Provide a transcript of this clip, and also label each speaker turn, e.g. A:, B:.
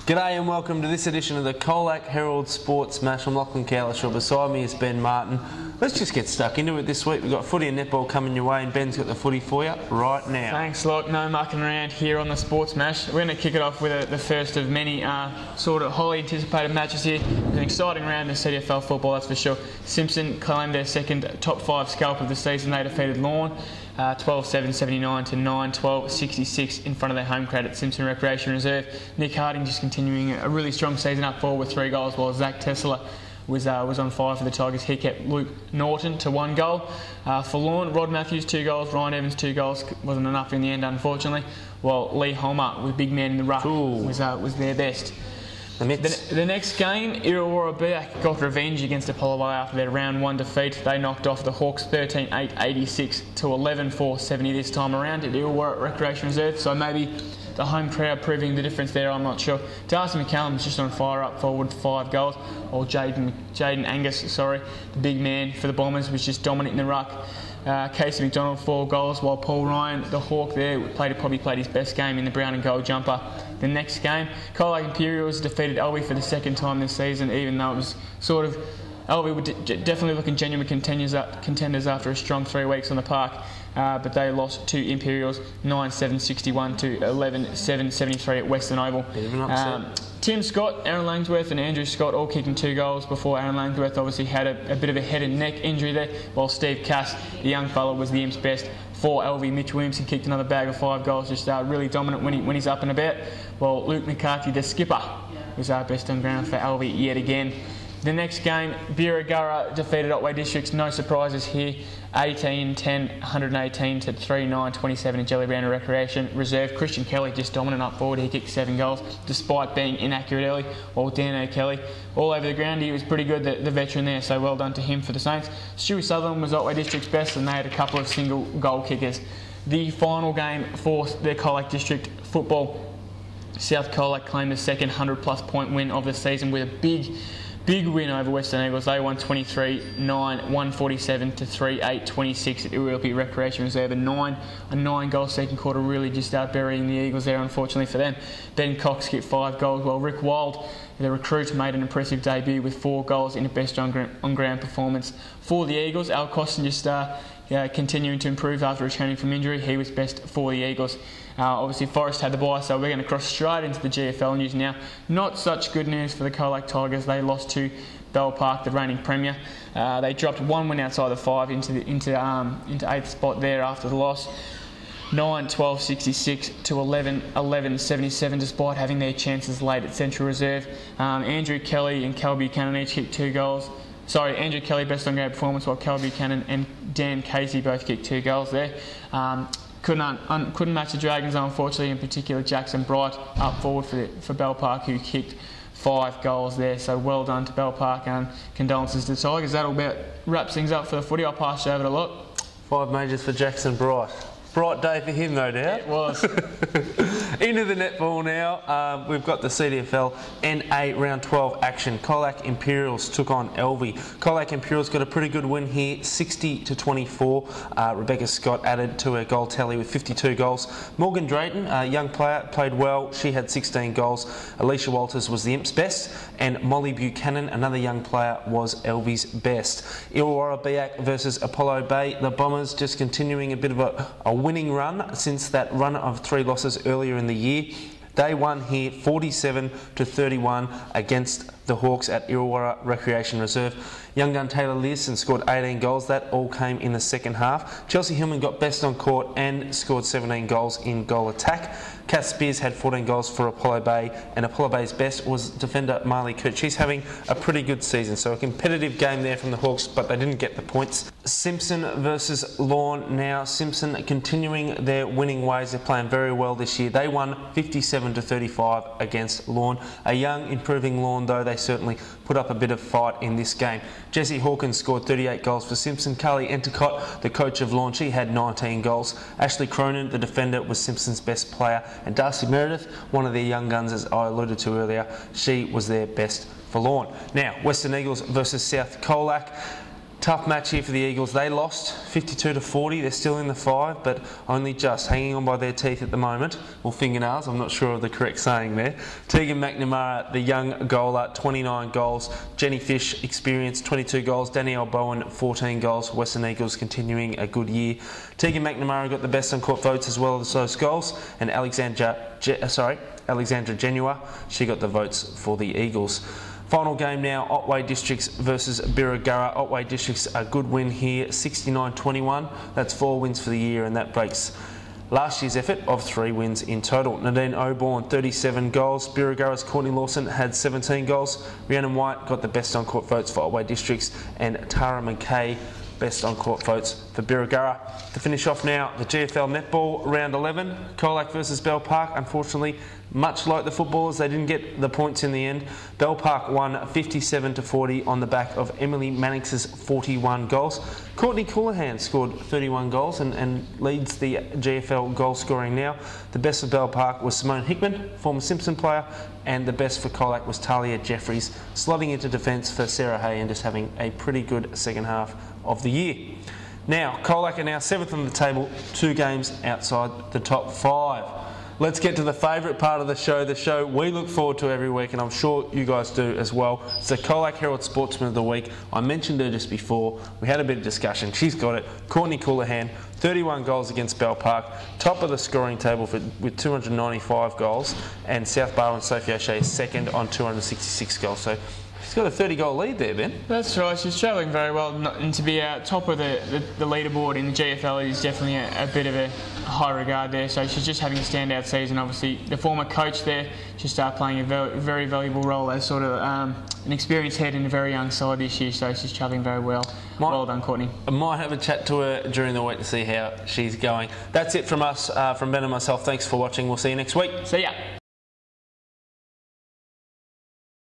A: G'day and welcome to this edition of the COLAC Herald Sports Smash. I'm Lachlan, Cowlishaw. Beside me is Ben Martin. Let's just get stuck into it this week. We've got footy and netball coming your way, and Ben's got the footy for you right now.
B: Thanks, Lock. No mucking around here on the Sports Smash. We're going to kick it off with the first of many sort of highly anticipated matches here. It's an exciting round in CDFL football, that's for sure. Simpson claimed their second top 5 scalp of the season. They defeated Lorne 12-7-79 to 9-12-66 in front of their home crowd at Simpson Recreation Reserve. Nick Harding just continuing a really strong season up forward with 3 goals, while Zach Tesler was on fire for the Tigers. He kept Luke Norton to 1 goal. For Lorne, Rod Matthews 2 goals, Ryan Evans 2 goals. Wasn't enough in the end, unfortunately. While Lee Homer, with big man in the ruck, was their best. The next game, Illawarra Biak got revenge against Apollo Bay after their round 1 defeat. They knocked off the Hawks 13-8-86 to 11-4-70 this time around at Illawarra Recreation Reserve. So maybe the home crowd proving the difference there, I'm not sure. Darcy McCallum's just on fire up forward for 5 goals, while Jaden Angus, the big man for the Bombers, was just dominant in the ruck. Casey McDonald 4 goals, while Paul Ryan, the Hawk there, probably played his best game in the brown and gold jumper. The next game, COLAC Imperials defeated Elby for the second time this season, even though it was sort of Elby were definitely looking genuine contenders after a strong 3 weeks on the park. But they lost to Imperials 9-7-61 to 11-7-73 at Western Oval. Tim Scott, Aaron Langsworth and Andrew Scott all kicking 2 goals before Aaron Langsworth obviously had a bit of a head and neck injury there, while Steve Cass, the young fella, was the Imp's best. For LV, Mitch Williamson kicked another bag of 5 goals, just really dominant when he's up and about, while Luke McCarthy, the skipper, was our best on ground for LV yet again. The next game, Birregurra defeated Otway Districts, no surprises here, 18-10, 118 to 3-9-27 in Jellybrand Recreation Reserve. Christian Kelly just dominant up forward, he kicked 7 goals despite being inaccurate early, while Dan O'Kelly all over the ground. He was pretty good, the veteran there, so well done to him for the Saints. Stewie Sutherland was Otway District's best, and they had a couple of single goal kickers. The final game for the COLAC District football, South COLAC claimed the second 100-plus point win of the season with a big win over Western Eagles. They won 23-9, 147 to 3-8-26 at Urilpi Recreation Reserve. A 9-goal second quarter, really just burying the Eagles there, unfortunately for them. Ben Cox kicked 5 goals, while Rick Wild, the recruit, made an impressive debut with 4 goals in a best on-ground performance for the Eagles. Al Costin just continuing to improve after returning from injury. He was best for the Eagles. Obviously, Forest had the bye, so we're going to cross straight into the GFL news now. Not such good news for the COLAC Tigers. They lost to Bell Park, the reigning premier. They dropped 1 win outside the 5 into 8th spot there after the loss. 9-12-66 to 11-11-77, despite having their chances late at Central Reserve. Andrew Kelly and Cal Buchanan each kicked 2 goals. Andrew Kelly best on ground performance, while Cal Buchanan and Dan Casey both kicked 2 goals there. Couldn't match the Dragons, unfortunately, in particular Jackson Bright up forward for Bell Park, who kicked 5 goals there. So well done to Bell Park, and condolences to the Tigers. That'll about wrap things up for the footy. I'll pass you over to Lot.
A: 5 majors for Jackson Bright. Bright day for him, no doubt.
B: It was.
A: Into the netball now. We've got the CDFL NA Round 12 action. COLAC Imperials took on Elvie. COLAC Imperials got a pretty good win here, 60-24. Rebecca Scott added to her goal tally with 52 goals. Morgan Drayton, a young player, played well. She had 16 goals. Alicia Walters was the Imp's best, and Molly Buchanan, another young player, was Elvie's best. Illawarra Biak versus Apollo Bay. The Bombers just continuing a bit of a winning run since that run of 3 losses earlier in the year. They won here 47-31 against the Hawks at Illawarra Recreation Reserve. Young gun Taylor Learson scored 18 goals. That all came in the second half. Chelsea Hillman got best on court and scored 17 goals in goal attack. Kath Spears had 14 goals for Apollo Bay, and Apollo Bay's best was defender Marley Cooch. She's having a pretty good season, so a competitive game there from the Hawks, but they didn't get the points. Simpson versus Lorne now. Simpson continuing their winning ways. They're playing very well this year. They won 57-35 against Lorne. A young, improving Lorne, though, they certainly put up a bit of fight in this game. Jessie Hawkins scored 38 goals for Simpson. Carly Entercott, the coach of Lorne, she had 19 goals. Ashley Cronin, the defender, was Simpson's best player. And Darcy Meredith, one of their young guns, as I alluded to earlier, she was their best for Lorne. Now, Western Eagles versus South COLAC. Tough match here for the Eagles. They lost 52-40. They're still in the 5, but only just hanging on by their teeth at the moment. Or fingernails, I'm not sure of the correct saying there. Tegan McNamara, the young goaler, 29 goals. Jenny Fish, experienced, 22 goals. Danielle Bowen, 14 goals. Western Eagles continuing a good year. Tegan McNamara got the best on court votes as well as those goals. And Alexandra Genua, she got the votes for the Eagles. Final game now, Otway Districts versus Birregurra. Otway Districts a good win here, 69-21. That's 4 wins for the year, and that breaks last year's effort of 3 wins in total. Nadine Oborn, 37 goals. Birregurra's Courtney Lawson had 17 goals. Rhiannon White got the best on court votes for Otway Districts, and Tara McKay best on court votes for Birregurra. To finish off now, the GFL Netball round 11, Colac versus Bell Park. Unfortunately, much like the footballers, they didn't get the points in the end. Bell Park won 57-40 on the back of Emily Mannix's 41 goals. Courtney Coulahan scored 31 goals and leads the GFL goal scoring now. The best for Bell Park was Simone Hickman, former Simpson player, and the best for Colac was Talia Jeffries, slotting into defence for Sarah Hay and just having a pretty good second half of the year. Now, Colac are now 7th on the table, 2 games outside the top 5. Let's get to the favourite part of the show we look forward to every week, and I'm sure you guys do as well. It's the COLAC Herald Sportsman of the Week. I mentioned her just before. We had a bit of discussion. She's got it. Courtney Coulahan, 31 goals against Bell Park, top of the scoring table with 295 goals, and South Barwon Sophie O'Shea is second on 266 goals. So she's got a 30-goal lead there, Ben. That's
B: right. She's travelling very well, and to be top of the leaderboard in the GFL is definitely a bit of a high regard there. So she's just having a standout season. Obviously, the former coach there just playing a very valuable role as sort of an experienced head in a very young side this year. So she's travelling very well. Well done, Courtney.
A: I might have a chat to her during the week to see how she's going. That's it from us, from Ben and myself. Thanks for watching. We'll see you next week.
B: See ya.